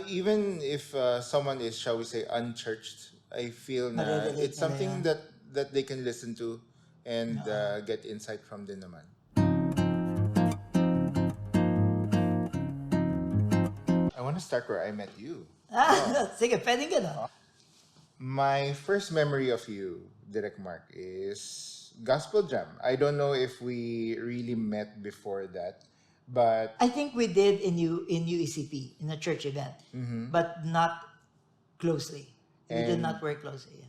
Even if someone is, shall we say, unchurched, I feel na Marirelate it's nila yun. something that they can listen to and Oo. get insight from din naman. I want to start where I met you. Sige, pwede gano'n. My first memory of you, Direk Mark, is Gospel Jam. I don't know if we really met before that, but I think we did in UECP, in a church event, but not closely. We did And- not work closely. Yeah.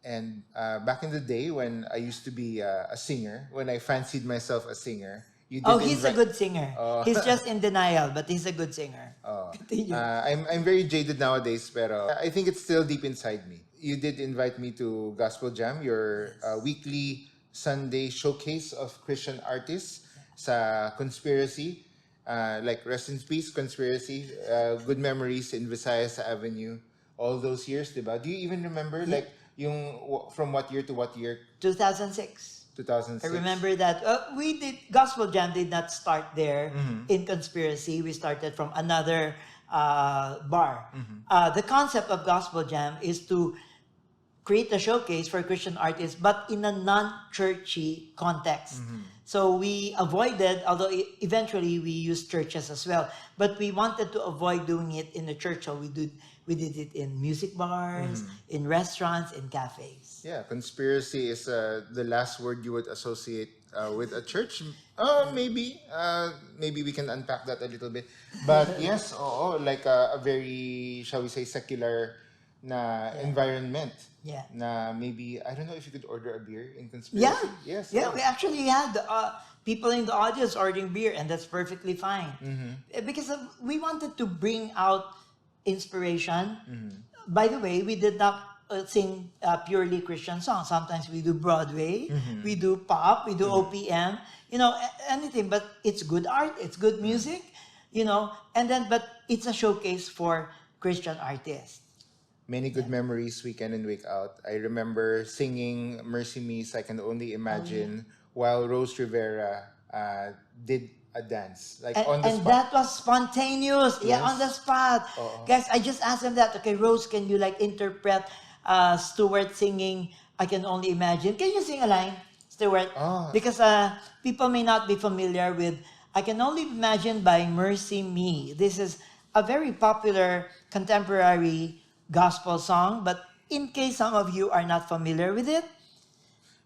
and back in the day when I used to be a singer, when I fancied myself a singer, you did Oh, he's a invite. good singer. Oh. He's just in denial, but he's a good singer. Oh. Continue. I'm very jaded nowadays, pero I think it's still deep inside me. You did invite me to Gospel Jam, your weekly Sunday showcase of Christian artists sa Conspiracy. Like Rest in Peace, Conspiracy, Good Memories in Visayas Avenue. All those years, diba? Do you even remember, like, from what year to what year? 2006. 2006. I remember that we did Gospel Jam did not start there in Conspiracy. We started from another bar. The concept of Gospel Jam is to create a showcase for Christian artists, but in a non-churchy context. So we avoided, although eventually we used churches as well, but we wanted to avoid doing it in a church. So we did it in music bars, in restaurants, in cafes. Yeah, conspiracy is the last word you would associate with a church. Maybe. Maybe we can unpack that a little bit. But yes, like a very, shall we say, secular na environment. Yeah. Na maybe, I don't know if you could order a beer in conspiracy. Yeah. Yes. Yeah, oh. we actually had people in the audience ordering beer, and that's perfectly fine. Because we wanted to bring out inspiration. By the way, we did not sing purely Christian songs. Sometimes we do Broadway, we do pop, we do OPM, anything. But it's good art, it's good music, but it's a showcase for Christian artists. Many good memories, weekend and week out. I remember singing Mercy Me's I Can Only Imagine while Rose Rivera did a dance. Like on the And spot. that was spontaneous. Yeah, Yes. on the spot. Guys, I just asked them that. Okay, Rose, can you interpret Stuart singing I Can Only Imagine? Can you sing a line, Stuart? Because people may not be familiar with I Can Only Imagine by Mercy Me. This is a very popular contemporary gospel song, but in case some of you are not familiar with it,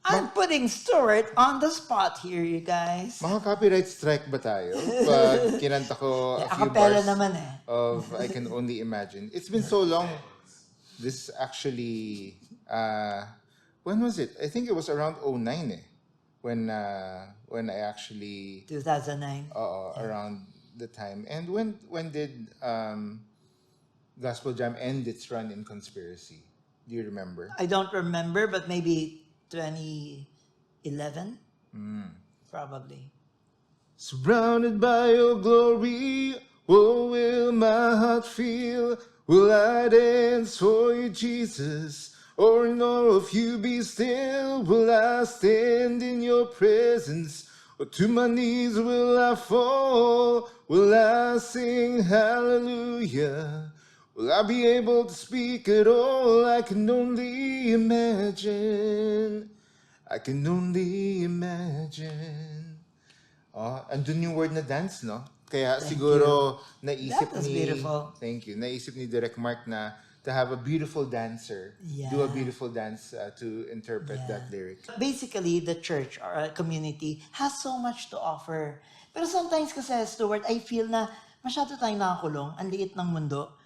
I'm putting Stuart on the spot here, you guys. Mga copyright strike ba tayo? Pag kinanta ko a few Acapella bars naman eh. of I Can Only Imagine. It's been so long. This actually, when was it? I think it was around 2009 eh. When I actually, 2009. around the time. And when did Gospel Jam end its run in Conspiracy? Do you remember? I don't remember, but maybe 2011? Probably. Surrounded by your glory, what will my heart feel? Will I dance for you, Jesus? Or in awe of you be still? Will I stand in your presence? Or to my knees will I fall? Will I sing hallelujah? Will I be able to speak at all? I can only imagine. I can only imagine. Andun yung word na dance, no? Kaya siguro naisip That was ni... beautiful. Thank you. Naisip ni Direk Mark na to have a beautiful dancer, do a Yeah. beautiful dance to interpret that lyric. Basically, the church or a community has so much to offer. Pero sometimes kasi, Stuart, I feel na masyado tayong nakakulong, ang liit ng mundo.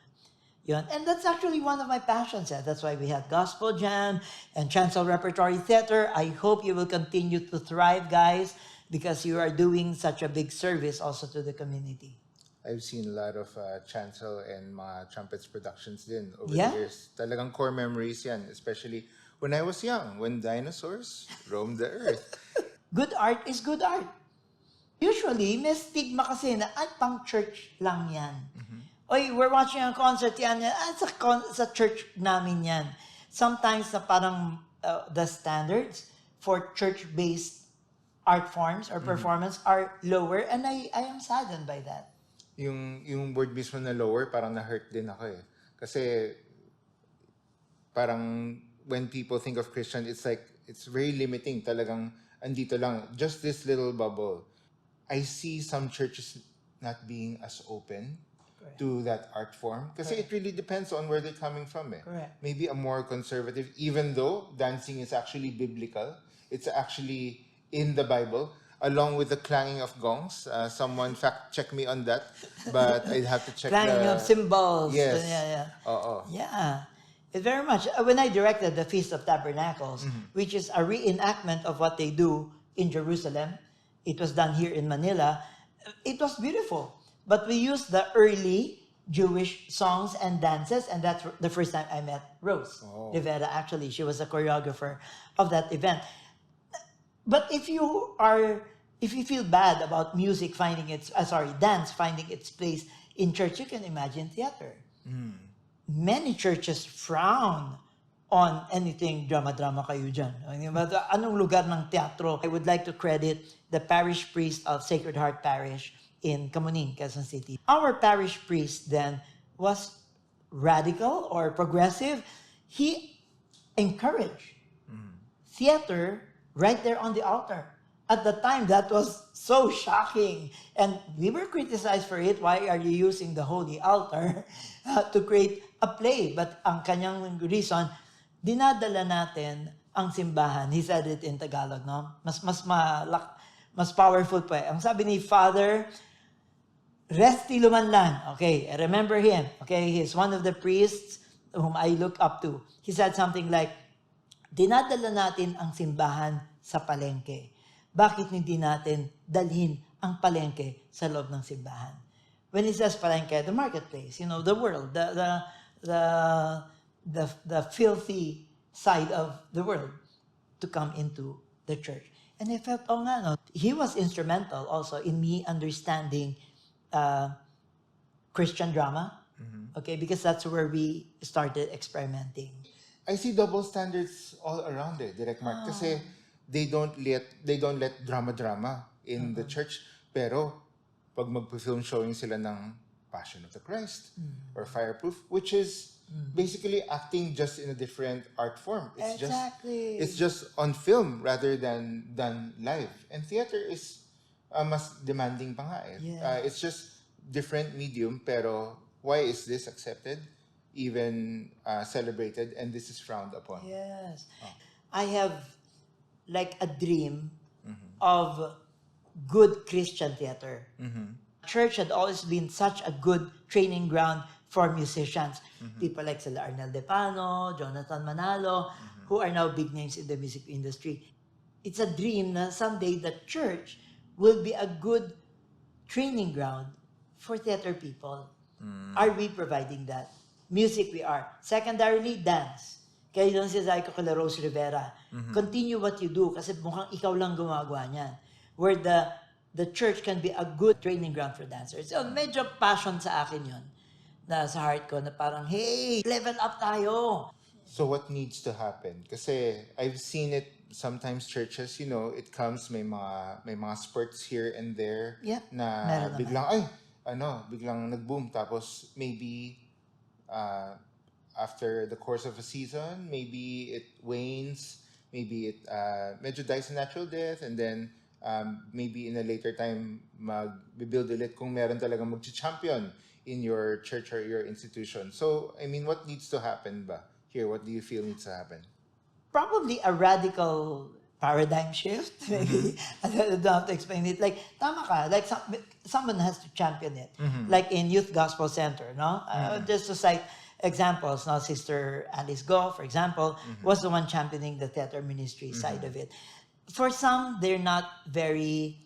Yun. And that's actually one of my passions. That's why we had Gospel Jam and Chancel Repertory Theater. I hope you will continue to thrive, guys, because you are doing such a big service also to the community. I've seen a lot of chancel and mga trumpets productions din over Yeah. the years. Talagang core memories yan, especially when I was young, when dinosaurs roamed the earth. Good art is good art. Usually, may stigma kasi na, pang church lang yan. Oy, we're watching a concert yan. Sa church namin yan. Sometimes na parang the standards for church-based art forms or performance are lower, and I am saddened by that. yung word mismo na lower, parang na-hurt din ako eh. Kasi parang when people think of Christian, it's like, it's very limiting. Talagang andito lang, just this little bubble. I see some churches not being as open Correct. to that art form. Kasi it really depends on where they're coming from eh. Correct. Maybe a more conservative, even though dancing is actually biblical, it's actually in the Bible, along with the clanging of gongs. Someone fact check me on that, but I'd have to check Clanging of cymbals. Yes. Yeah. Oo. Yeah. It very much. When I directed the Feast of Tabernacles, which is a reenactment of what they do in Jerusalem, it was done here in Manila. It was beautiful. But we used the early Jewish songs and dances, and that's the first time I met Rose Rivera. Actually, she was a choreographer of that event. But if you feel bad about music finding dance finding its place in church, you can imagine theater. Many churches frown on anything drama kayo dyan. Anong lugar ng teatro? I would like to credit the parish priest of Sacred Heart Parish in Camuning, Quezon City. Our parish priest then was radical or progressive. He encouraged theater right there on the altar. At the time, that was so shocking. And we were criticized for it. Why are you using the holy altar to create a play? But ang kanyang reason, dinadala natin ang simbahan. He said it in Tagalog, no? Mas powerful pa eh. Ang sabi ni Father Resti Lumanlan. Okay, I remember him. Okay, he's one of the priests whom I look up to. He said something like, dinadala natin ang simbahan sa palengke. Bakit hindi natin dalhin ang palengke sa loob ng simbahan? When he says palengke, the marketplace, the world, the filthy side of the world to come into the church. And I felt, he was instrumental also in me understanding Christian drama. Okay, because that's where we started experimenting. I see double standards all around it, Direct Mark. Kasi they don't let drama in the church. Pero pag magpa-film showing sila ng Passion of the Christ or Fireproof, which is basically acting just in a different art form. It's just on film rather than done live. And theater is mas demanding pa nga eh. Yeah. It's just different medium, pero why is this accepted, even celebrated, and this is frowned upon? Yes. I have like a dream of good Christian theater. Church had always been such a good training ground for musicians. People like sila Arnel Depano, Jonathan Manalo, who are now big names in the music industry. It's a dream na someday the church will be a good training ground for theater people. Are we providing that? Music, we are. Secondarily, dance. Kaya doon siya ko kay Rose Rivera. Continue what you do kasi mukhang ikaw lang gumagawa niyan. Where the church can be a good training ground for dancers. So, medyo passion sa akin yun. Na sa heart ko na parang, hey, level up tayo. So what needs to happen? Kasi I've seen it sometimes churches, it comes, may mga spurts here and there na meron biglang, biglang nag-boom. Tapos maybe after the course of a season, maybe it wanes, maybe it medyo dies a natural death, and then maybe in a later time, mag-build ulit kung meron talagang mag-champion in your church or your institution. So, what needs to happen ba? Here, what do you feel needs to happen? Probably a radical paradigm shift. Maybe I don't have to explain it. Like, tama ka. Like, someone has to champion it. Like in Youth Gospel Center, no? Just to cite examples, no? Sister Alice Go, for example, was the one championing the theater ministry side of it. For some, they're not very...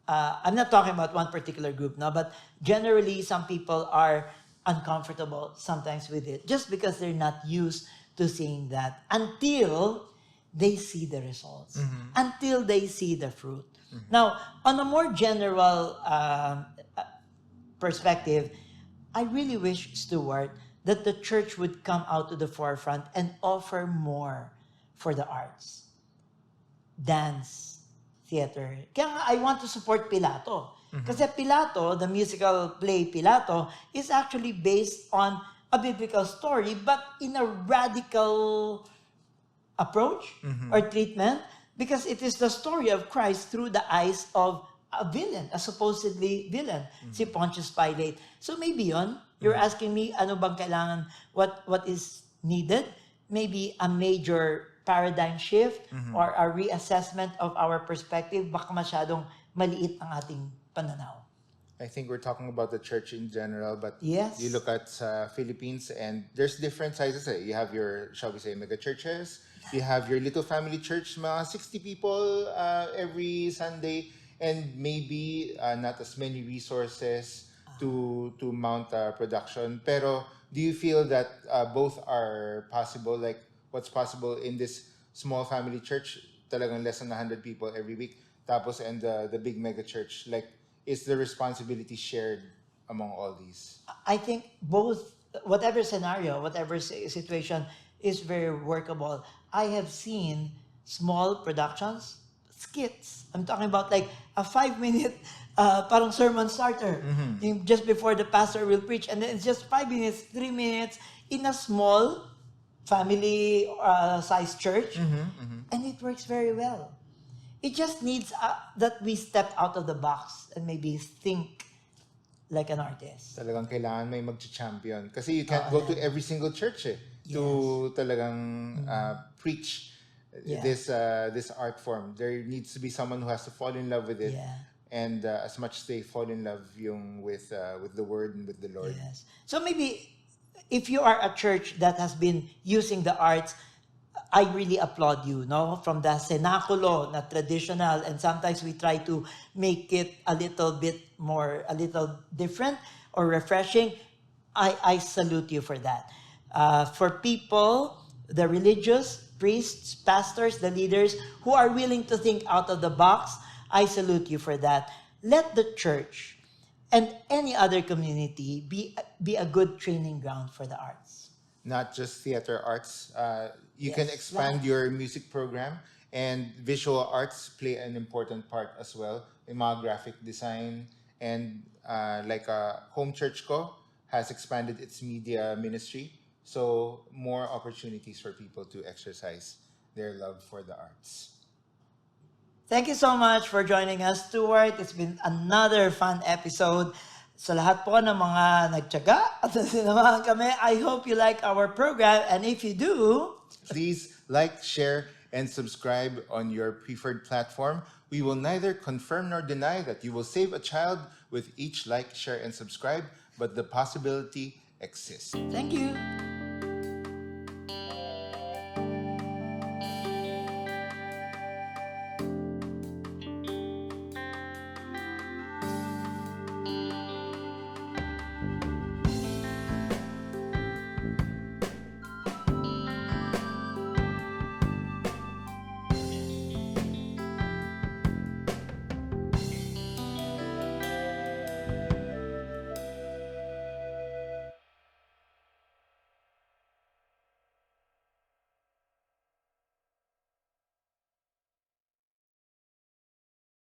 I'm not talking about one particular group, no? But generally, some people are uncomfortable sometimes with it just because they're not used to seeing that until they see the results, until they see the fruit. Now, on a more general perspective, I really wish, Stuart, that the church would come out to the forefront and offer more for the arts. Dance, theater. Kaya nga, I want to support Pilato. Kasi Pilato, the musical play Pilato, is actually based on a biblical story, but in a radical approach or treatment, because it is the story of Christ through the eyes of a villain, a supposedly villain, si Pontius Pilate. So maybe yon, you're asking me, ano bang kailangan, what is needed? Maybe a major paradigm shift or a reassessment of our perspective. Baka masyadong maliit ang ating pananaw. I think we're talking about the church in general, but Yes. you look at Philippines and there's different sizes. You have your, shall we say, mega churches. You have your little family church, mga 60 people every Sunday, and maybe not as many resources to mount production. Pero do you feel that both are possible? Like what's possible in this small family church, talagang less than 100 people every week, tapos and the big mega church, like is the responsibility shared among all these? I think both, whatever scenario, whatever situation is very workable. I have seen small productions, skits. I'm talking about like a 5-minute parang sermon starter. Yung just before the pastor will preach, and then it's just 5 minutes, 3 minutes in a small family sized church, and it works very well. It just needs that we step out of the box and maybe think like an artist. Talagang kailangan may mag-champion. Kasi you can't go to every single church to talagang preach this art form. There needs to be someone who has to fall in love with it. Yeah. And as much as they fall in love yung with the word and with the Lord. Yes. So maybe if you are a church that has been using the arts, I really applaud you, no? From the cenaculo, na traditional, and sometimes we try to make it a little bit more, a little different or refreshing. I salute you for that. For people, the religious, priests, pastors, the leaders who are willing to think out of the box, I salute you for that. Let the church and any other community be a good training ground for the arts. Not just theater arts. You Yes, can expand lahat. your music program, and visual arts play an important part as well. Yung mga graphic design, and like Home Church ko has expanded its media ministry. So more opportunities for people to exercise their love for the arts. Thank you so much for joining us, Stuart. It's been another fun episode. Sa lahat po ng mga nagtiyaga at sinamahan kami, I hope you like our program. And if you do, Please like, share, and subscribe on your preferred platform. We will neither confirm nor deny that you will save a child with each like, share, and subscribe, but the possibility exists. thank you.